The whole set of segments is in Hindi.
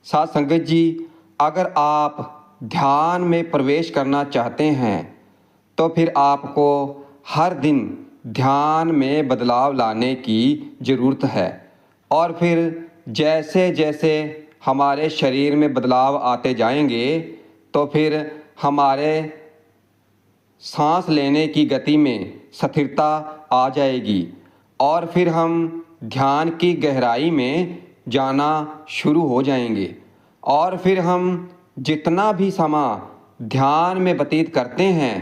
साथ संगत जी, अगर आप ध्यान में प्रवेश करना चाहते हैं तो फिर आपको हर दिन ध्यान में बदलाव लाने की ज़रूरत है। और फिर जैसे जैसे हमारे शरीर में बदलाव आते जाएंगे तो फिर हमारे सांस लेने की गति में स्थिरता आ जाएगी और फिर हम ध्यान की गहराई में जाना शुरू हो जाएंगे। और फिर हम जितना भी समय ध्यान में व्यतीत करते हैं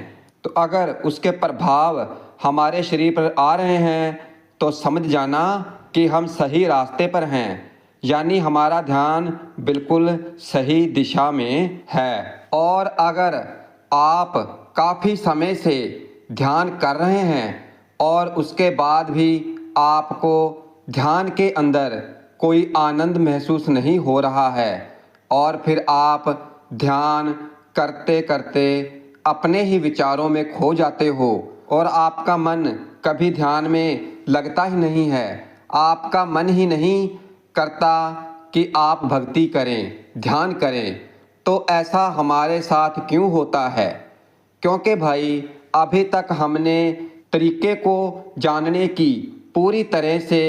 तो अगर उसके प्रभाव हमारे शरीर पर आ रहे हैं तो समझ जाना कि हम सही रास्ते पर हैं, यानी हमारा ध्यान बिल्कुल सही दिशा में है। और अगर आप काफ़ी समय से ध्यान कर रहे हैं और उसके बाद भी आपको ध्यान के अंदर कोई आनंद महसूस नहीं हो रहा है और फिर आप ध्यान करते करते अपने ही विचारों में खो जाते हो और आपका मन कभी ध्यान में लगता ही नहीं है, आपका मन ही नहीं करता कि आप भक्ति करें, ध्यान करें, तो ऐसा हमारे साथ क्यों होता है? क्योंकि भाई अभी तक हमने तरीके को जानने की पूरी तरह से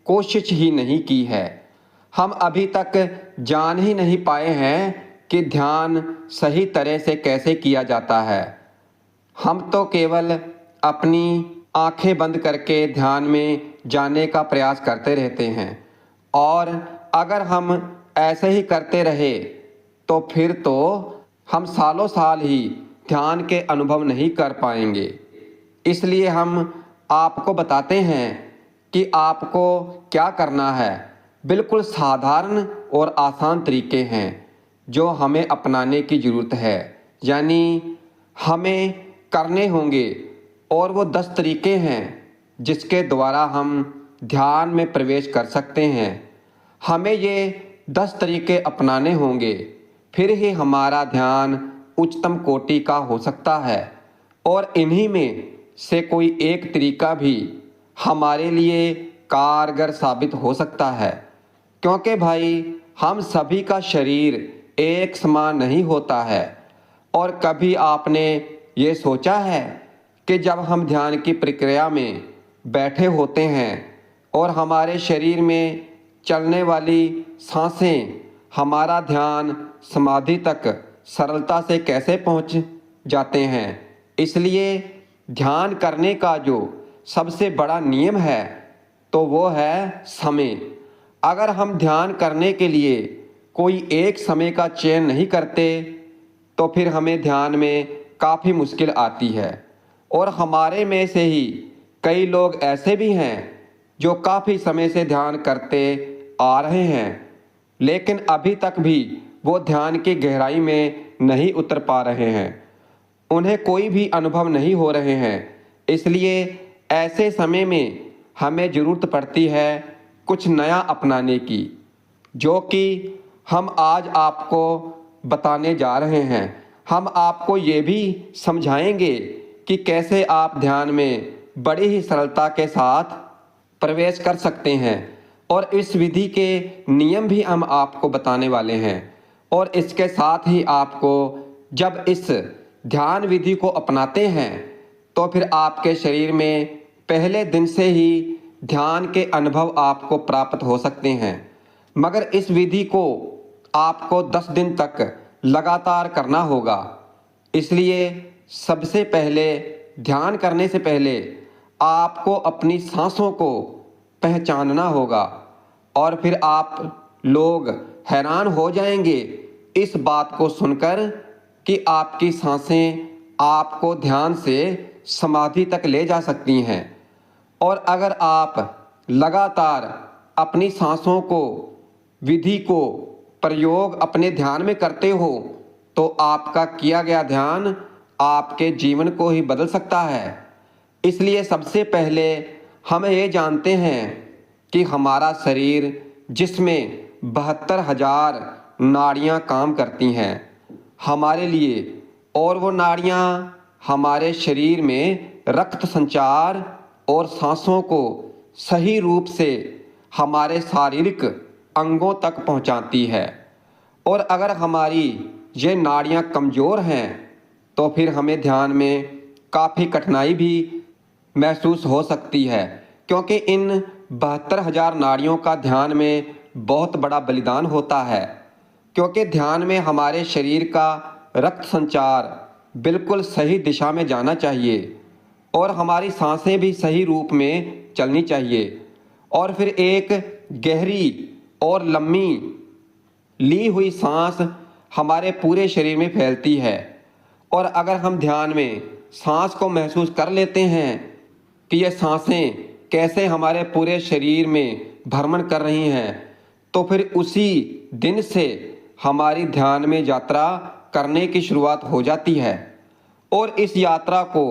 कोशिश ही नहीं की है। हम अभी तक जान ही नहीं पाए हैं कि ध्यान सही तरह से कैसे किया जाता है। हम तो केवल अपनी आंखें बंद करके ध्यान में जाने का प्रयास करते रहते हैं और अगर हम ऐसे ही करते रहे तो फिर तो हम सालों साल ही ध्यान के अनुभव नहीं कर पाएंगे। इसलिए हम आपको बताते हैं कि आपको क्या करना है। बिल्कुल साधारण और आसान तरीके हैं जो हमें अपनाने की ज़रूरत है, यानी हमें करने होंगे। और वो 10 तरीके हैं जिसके द्वारा हम ध्यान में प्रवेश कर सकते हैं। हमें ये 10 तरीके अपनाने होंगे, फिर ही हमारा ध्यान उच्चतम कोटि का हो सकता है। और इन्हीं में से कोई एक तरीका भी हमारे लिए कारगर साबित हो सकता है, क्योंकि भाई हम सभी का शरीर एक समान नहीं होता है। और कभी आपने ये सोचा है कि जब हम ध्यान की प्रक्रिया में बैठे होते हैं और हमारे शरीर में चलने वाली सांसें हमारा ध्यान समाधि तक सरलता से कैसे पहुंच जाते हैं? इसलिए ध्यान करने का जो सबसे बड़ा नियम है तो वो है समय। अगर हम ध्यान करने के लिए कोई एक समय का चयन नहीं करते तो फिर हमें ध्यान में काफ़ी मुश्किल आती है। और हमारे में से ही कई लोग ऐसे भी हैं जो काफ़ी समय से ध्यान करते आ रहे हैं, लेकिन अभी तक भी वो ध्यान की गहराई में नहीं उतर पा रहे हैं, उन्हें कोई भी अनुभव नहीं हो रहे हैं। इसलिए ऐसे समय में हमें ज़रूरत पड़ती है कुछ नया अपनाने की, जो कि हम आज आपको बताने जा रहे हैं। हम आपको ये भी समझाएंगे कि कैसे आप ध्यान में बड़ी ही सरलता के साथ प्रवेश कर सकते हैं और इस विधि के नियम भी हम आपको बताने वाले हैं। और इसके साथ ही आपको जब इस ध्यान विधि को अपनाते हैं तो फिर आपके शरीर में पहले दिन से ही ध्यान के अनुभव आपको प्राप्त हो सकते हैं। मगर इस विधि को आपको 10 दिन तक लगातार करना होगा। इसलिए सबसे पहले ध्यान करने से पहले आपको अपनी सांसों को पहचानना होगा। और फिर आप लोग हैरान हो जाएंगे इस बात को सुनकर कि आपकी सांसें आपको ध्यान से समाधि तक ले जा सकती हैं। और अगर आप लगातार अपनी सांसों को विधि को प्रयोग अपने ध्यान में करते हो तो आपका किया गया ध्यान आपके जीवन को ही बदल सकता है। इसलिए सबसे पहले हम ये जानते हैं कि हमारा शरीर जिसमें 72,000 नाड़ियाँ काम करती हैं हमारे लिए, और वो नाड़ियाँ हमारे शरीर में रक्त संचार और सांसों को सही रूप से हमारे शारीरिक अंगों तक पहुँचाती है। और अगर हमारी ये नाड़ियाँ कमज़ोर हैं तो फिर हमें ध्यान में काफ़ी कठिनाई भी महसूस हो सकती है, क्योंकि इन 72,000 नाड़ियों का ध्यान में बहुत बड़ा बलिदान होता है। क्योंकि ध्यान में हमारे शरीर का रक्त संचार बिल्कुल सही दिशा में जाना चाहिए और हमारी सांसें भी सही रूप में चलनी चाहिए और फिर एक गहरी और लंबी ली हुई सांस हमारे पूरे शरीर में फैलती है। और अगर हम ध्यान में सांस को महसूस कर लेते हैं कि ये सांसें कैसे हमारे पूरे शरीर में भ्रमण कर रही हैं, तो फिर उसी दिन से हमारी ध्यान में यात्रा करने की शुरुआत हो जाती है। और इस यात्रा को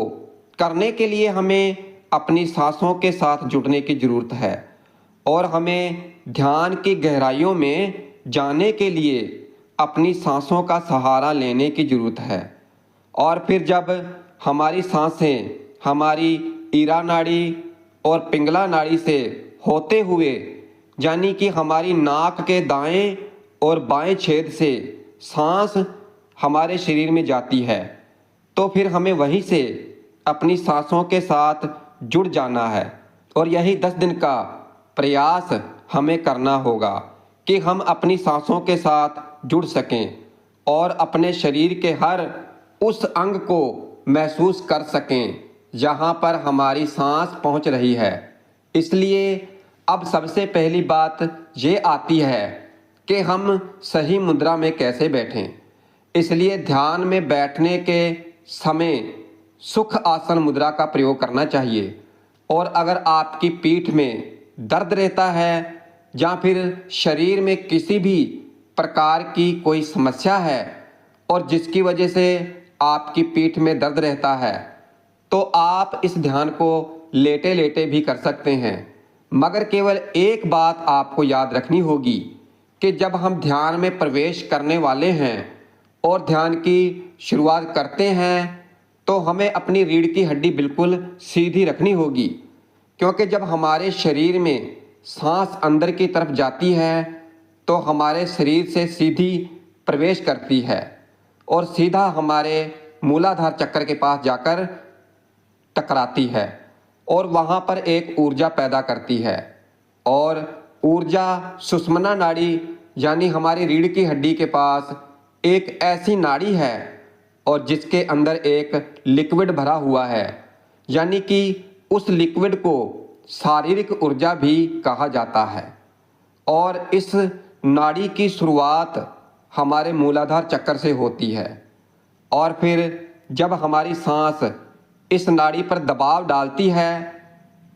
करने के लिए हमें अपनी सांसों के साथ जुड़ने की ज़रूरत है और हमें ध्यान की गहराइयों में जाने के लिए अपनी सांसों का सहारा लेने की ज़रूरत है। और फिर जब हमारी सांसें हमारी ईरा नाड़ी और पिंगला नाड़ी से होते हुए, यानी कि हमारी नाक के दाएं और बाएं छेद से सांस हमारे शरीर में जाती है, तो फिर हमें वहीं से अपनी सांसों के साथ जुड़ जाना है। और यही 10 दिन का प्रयास हमें करना होगा कि हम अपनी सांसों के साथ जुड़ सकें और अपने शरीर के हर उस अंग को महसूस कर सकें जहां पर हमारी सांस पहुंच रही है। इसलिए अब सबसे पहली बात ये आती है कि हम सही मुद्रा में कैसे बैठें। इसलिए ध्यान में बैठने के समय सुख आसन मुद्रा का प्रयोग करना चाहिए। और अगर आपकी पीठ में दर्द रहता है या फिर शरीर में किसी भी प्रकार की कोई समस्या है और जिसकी वजह से आपकी पीठ में दर्द रहता है, तो आप इस ध्यान को लेटे लेटे भी कर सकते हैं। मगर केवल एक बात आपको याद रखनी होगी कि जब हम ध्यान में प्रवेश करने वाले हैं और ध्यान की शुरुआत करते हैं, तो हमें अपनी रीढ़ की हड्डी बिल्कुल सीधी रखनी होगी। क्योंकि जब हमारे शरीर में सांस अंदर की तरफ जाती है तो हमारे शरीर से सीधी प्रवेश करती है और सीधा हमारे मूलाधार चक्र के पास जाकर टकराती है और वहाँ पर एक ऊर्जा पैदा करती है। और ऊर्जा सुषुम्ना नाड़ी यानी हमारी रीढ़ की हड्डी के पास एक ऐसी नाड़ी है और जिसके अंदर एक लिक्विड भरा हुआ है, यानी कि उस लिक्विड को शारीरिक ऊर्जा भी कहा जाता है। और इस नाड़ी की शुरुआत हमारे मूलाधार चक्र से होती है और फिर जब हमारी सांस इस नाड़ी पर दबाव डालती है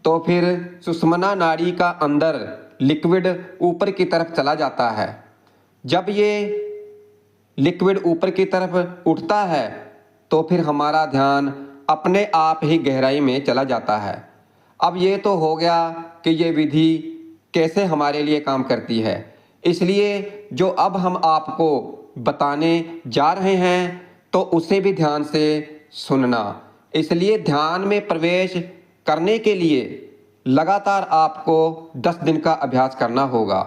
तो फिर सुषुम्ना नाड़ी का अंदर लिक्विड ऊपर की तरफ चला जाता है। जब ये लिक्विड ऊपर की तरफ उठता है तो फिर हमारा ध्यान अपने आप ही गहराई में चला जाता है। अब ये तो हो गया कि ये विधि कैसे हमारे लिए काम करती है। इसलिए जो अब हम आपको बताने जा रहे हैं तो उसे भी ध्यान से सुनना। इसलिए ध्यान में प्रवेश करने के लिए लगातार आपको 10 दिन का अभ्यास करना होगा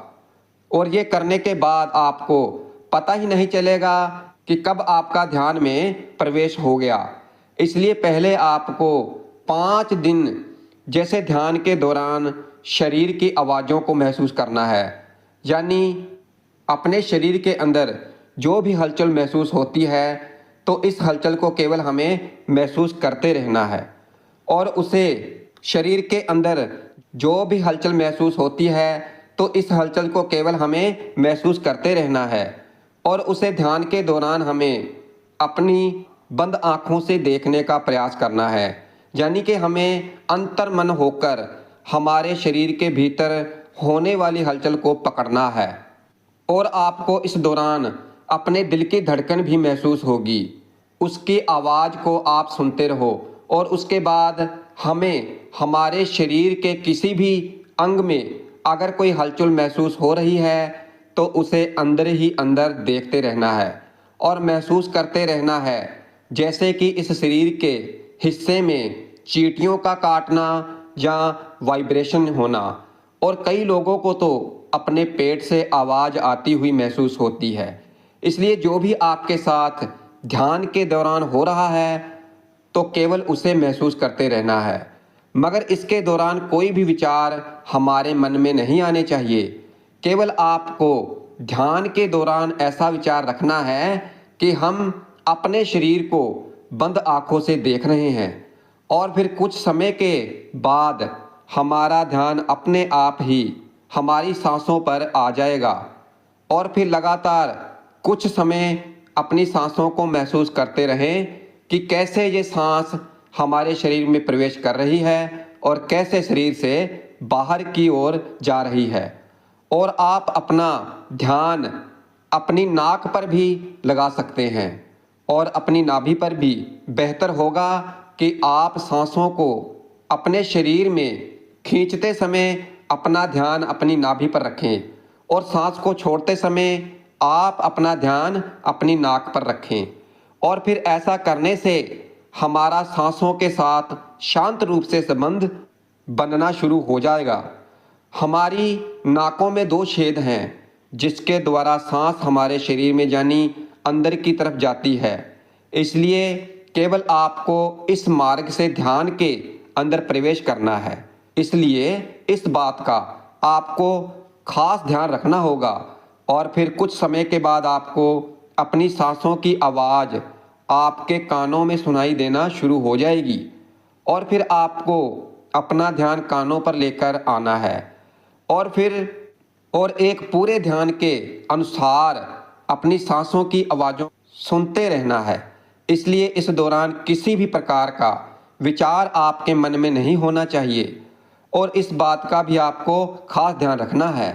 और ये करने के बाद आपको पता ही नहीं चलेगा कि कब आपका ध्यान में प्रवेश हो गया। इसलिए पहले आपको 5 दिन जैसे ध्यान के दौरान शरीर की आवाज़ों को महसूस करना है, यानी अपने शरीर के अंदर जो भी हलचल महसूस होती है तो इस हलचल को केवल हमें महसूस करते रहना है। और उसे शरीर के अंदर जो भी हलचल महसूस होती है तो इस हलचल को केवल हमें महसूस करते रहना है और उसे ध्यान के दौरान हमें अपनी बंद आँखों से देखने का प्रयास करना है, यानी कि हमें अंतर्मन होकर हमारे शरीर के भीतर होने वाली हलचल को पकड़ना है। और आपको इस दौरान अपने दिल की धड़कन भी महसूस होगी, उसकी आवाज़ को आप सुनते रहो और उसके बाद हमें हमारे शरीर के किसी भी अंग में अगर कोई हलचल महसूस हो रही है तो उसे अंदर ही अंदर देखते रहना है और महसूस करते रहना है, जैसे कि इस शरीर के हिस्से में चींटियों का काटना या वाइब्रेशन होना। और कई लोगों को तो अपने पेट से आवाज़ आती हुई महसूस होती है। इसलिए जो भी आपके साथ ध्यान के दौरान हो रहा है तो केवल उसे महसूस करते रहना है, मगर इसके दौरान कोई भी विचार हमारे मन में नहीं आने चाहिए। केवल आपको ध्यान के दौरान ऐसा विचार रखना है कि हम अपने शरीर को बंद आंखों से देख रहे हैं और फिर कुछ समय के बाद हमारा ध्यान अपने आप ही हमारी सांसों पर आ जाएगा और फिर लगातार कुछ समय अपनी सांसों को महसूस करते रहें कि कैसे ये सांस हमारे शरीर में प्रवेश कर रही है और कैसे शरीर से बाहर की ओर जा रही है। और आप अपना ध्यान अपनी नाक पर भी लगा सकते हैं और अपनी नाभि पर भी। बेहतर होगा कि आप सांसों को अपने शरीर में खींचते समय अपना ध्यान अपनी नाभि पर रखें और सांस को छोड़ते समय आप अपना ध्यान अपनी नाक पर रखें। और फिर ऐसा करने से हमारा सांसों के साथ शांत रूप से संबंध बनना शुरू हो जाएगा। हमारी नाकों में 2 छेद हैं जिसके द्वारा सांस हमारे शरीर में यानी अंदर की तरफ जाती है। इसलिए केवल आपको इस मार्ग से ध्यान के अंदर प्रवेश करना है। इसलिए इस बात का आपको खास ध्यान रखना होगा और फिर कुछ समय के बाद आपको अपनी सांसों की आवाज़ आपके कानों में सुनाई देना शुरू हो जाएगी और फिर आपको अपना ध्यान कानों पर लेकर आना है और एक पूरे ध्यान के अनुसार अपनी सांसों की आवाज़ों सुनते रहना है। इसलिए इस दौरान किसी भी प्रकार का विचार आपके मन में नहीं होना चाहिए और इस बात का भी आपको खास ध्यान रखना है।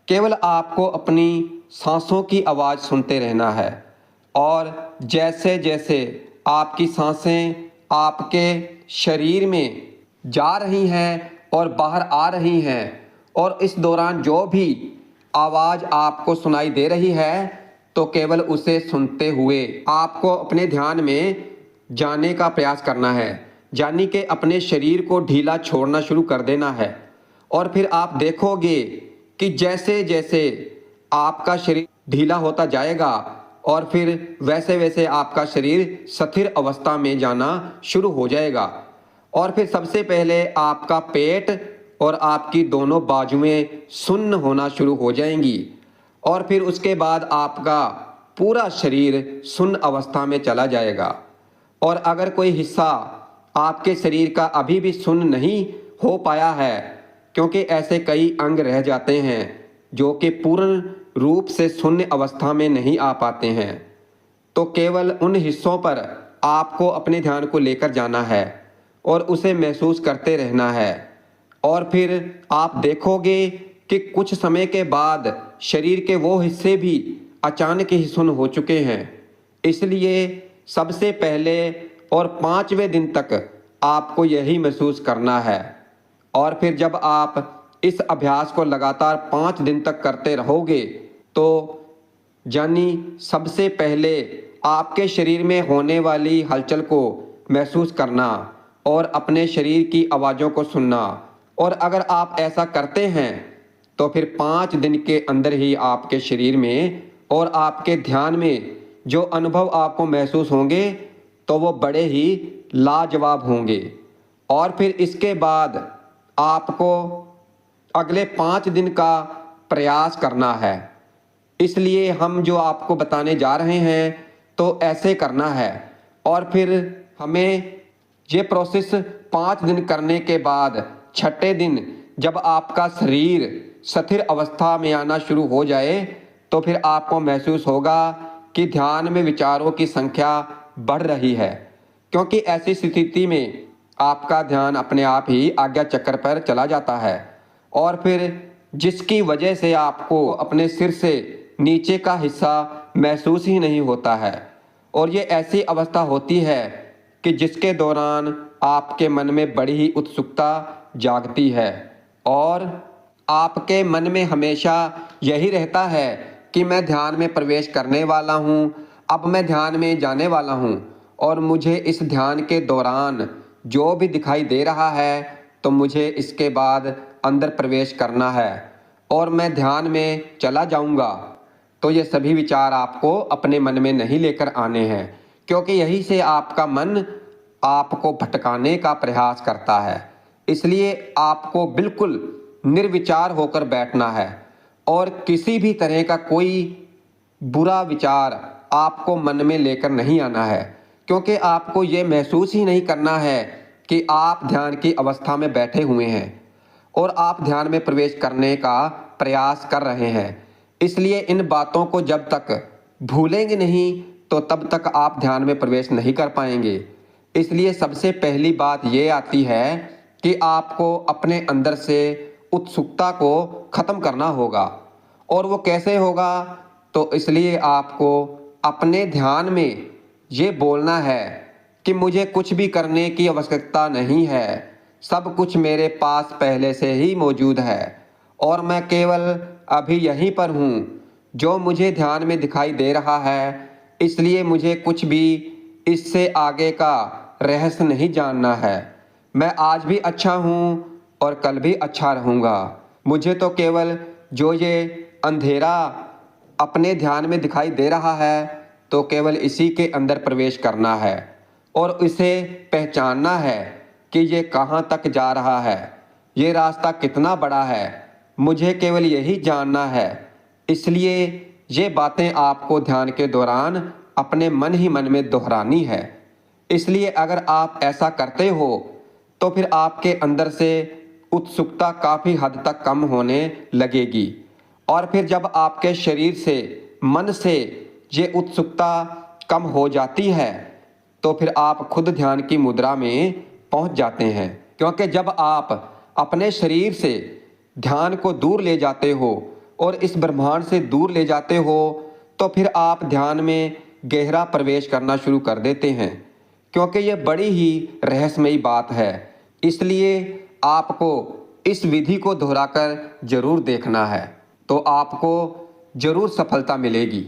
केवल आपको अपनी सांसों की आवाज़ सुनते रहना है और जैसे जैसे आपकी सांसें आपके शरीर में जा रही हैं और बाहर आ रही हैं और इस दौरान जो भी आवाज़ आपको सुनाई दे रही है तो केवल उसे सुनते हुए आपको अपने ध्यान में जाने का प्रयास करना है, यानी कि अपने शरीर को ढीला छोड़ना शुरू कर देना है। और फिर आप देखोगे कि जैसे जैसे आपका शरीर ढीला होता जाएगा और फिर वैसे वैसे आपका शरीर स्थिर अवस्था में जाना शुरू हो जाएगा और फिर सबसे पहले आपका पेट और आपकी दोनों बाजुएं सुन्न होना शुरू हो जाएंगी और फिर उसके बाद आपका पूरा शरीर सुन्न अवस्था में चला जाएगा। और अगर कोई हिस्सा आपके शरीर का अभी भी सुन्न नहीं हो पाया है, क्योंकि ऐसे कई अंग रह जाते हैं जो कि पूर्ण रूप से शून्य अवस्था में नहीं आ पाते हैं, तो केवल उन हिस्सों पर आपको अपने ध्यान को लेकर जाना है और उसे महसूस करते रहना है। और फिर आप देखोगे कि कुछ समय के बाद शरीर के वो हिस्से भी अचानक ही सुन्न हो चुके हैं। इसलिए सबसे पहले और 5वें दिन तक आपको यही महसूस करना है और फिर जब आप इस अभ्यास को लगातार 5 दिन तक करते रहोगे तो यानी सबसे पहले आपके शरीर में होने वाली हलचल को महसूस करना और अपने शरीर की आवाज़ों को सुनना। और अगर आप ऐसा करते हैं तो फिर 5 दिन के अंदर ही आपके शरीर में और आपके ध्यान में जो अनुभव आपको महसूस होंगे तो वो बड़े ही लाजवाब होंगे। और फिर इसके बाद आपको अगले 5 दिन का प्रयास करना है। इसलिए हम जो आपको बताने जा रहे हैं तो ऐसे करना है और फिर हमें ये प्रोसेस 5 दिन करने के बाद 6ठे दिन जब आपका शरीर स्थिर अवस्था में आना शुरू हो जाए तो फिर आपको महसूस होगा कि ध्यान में विचारों की संख्या बढ़ रही है, क्योंकि ऐसी स्थिति में आपका ध्यान अपने आप ही आज्ञा चक्र पर चला जाता है और फिर जिसकी वजह से आपको अपने सिर से नीचे का हिस्सा महसूस ही नहीं होता है। और ये ऐसी अवस्था होती है कि जिसके दौरान आपके मन में बड़ी ही उत्सुकता जागती है और आपके मन में हमेशा यही रहता है कि मैं ध्यान में प्रवेश करने वाला हूँ, अब मैं ध्यान में जाने वाला हूँ और मुझे इस ध्यान के दौरान जो भी दिखाई दे रहा है तो मुझे इसके बाद अंदर प्रवेश करना है और मैं ध्यान में चला जाऊँगा। तो ये सभी विचार आपको अपने मन में नहीं लेकर आने हैं, क्योंकि यही से आपका मन आपको भटकाने का प्रयास करता है। इसलिए आपको बिल्कुल निर्विचार होकर बैठना है और किसी भी तरह का कोई बुरा विचार आपको मन में लेकर नहीं आना है, क्योंकि आपको ये महसूस ही नहीं करना है कि आप ध्यान की अवस्था में बैठे हुए हैं और आप ध्यान में प्रवेश करने का प्रयास कर रहे हैं। इसलिए इन बातों को जब तक भूलेंगे नहीं तो तब तक आप ध्यान में प्रवेश नहीं कर पाएंगे। इसलिए सबसे पहली बात ये आती है कि आपको अपने अंदर से उत्सुकता को ख़त्म करना होगा। और वो कैसे होगा? तो इसलिए आपको अपने ध्यान में ये बोलना है कि मुझे कुछ भी करने की आवश्यकता नहीं है, सब कुछ मेरे पास पहले से ही मौजूद है और मैं केवल अभी यहीं पर हूँ। जो मुझे ध्यान में दिखाई दे रहा है, इसलिए मुझे कुछ भी इससे आगे का रहस्य नहीं जानना है। मैं आज भी अच्छा हूँ और कल भी अच्छा रहूँगा। मुझे तो केवल जो ये अंधेरा अपने ध्यान में दिखाई दे रहा है, तो केवल इसी के अंदर प्रवेश करना है और इसे पहचानना है कि ये कहाँ तक जा रहा है, ये रास्ता कितना बड़ा है। मुझे केवल यही जानना है। इसलिए ये बातें आपको ध्यान के दौरान अपने मन ही मन में दोहरानी है। इसलिए अगर आप ऐसा करते हो तो फिर आपके अंदर से उत्सुकता काफ़ी हद तक कम होने लगेगी और फिर जब आपके शरीर से, मन से ये उत्सुकता कम हो जाती है तो फिर आप खुद ध्यान की मुद्रा में पहुंच जाते हैं। क्योंकि जब आप अपने शरीर से ध्यान को दूर ले जाते हो और इस ब्रह्मांड से दूर ले जाते हो तो फिर आप ध्यान में गहरा प्रवेश करना शुरू कर देते हैं, क्योंकि ये बड़ी ही रहस्यमयी बात है। इसलिए आपको इस विधि को दोहराकर जरूर देखना है, तो आपको जरूर सफलता मिलेगी।